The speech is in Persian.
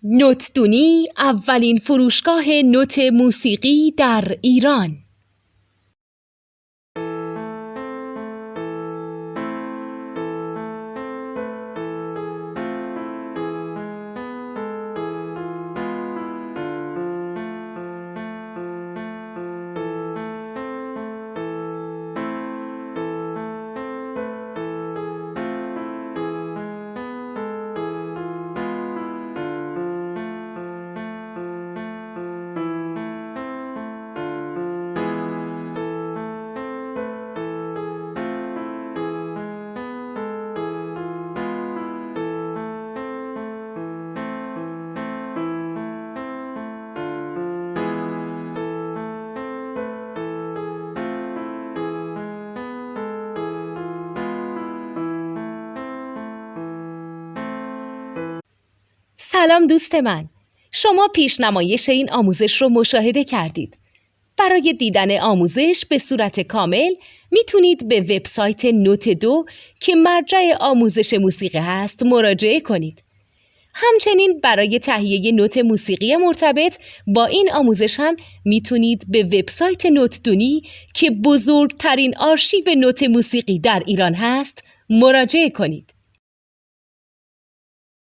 نوتدونی اولین فروشگاه نوت موسیقی در ایران. سلام دوست من، شما پیشنمایش این آموزش رو مشاهده کردید. برای دیدن آموزش به صورت کامل میتونید به وبسایت نوت 2 که مرجع آموزش موسیقی هست مراجعه کنید. همچنین برای تهیه نوت موسیقی مرتبط با این آموزش هم میتونید به وبسایت نوتدونی که بزرگترین آرشیو نوت موسیقی در ایران هست مراجعه کنید.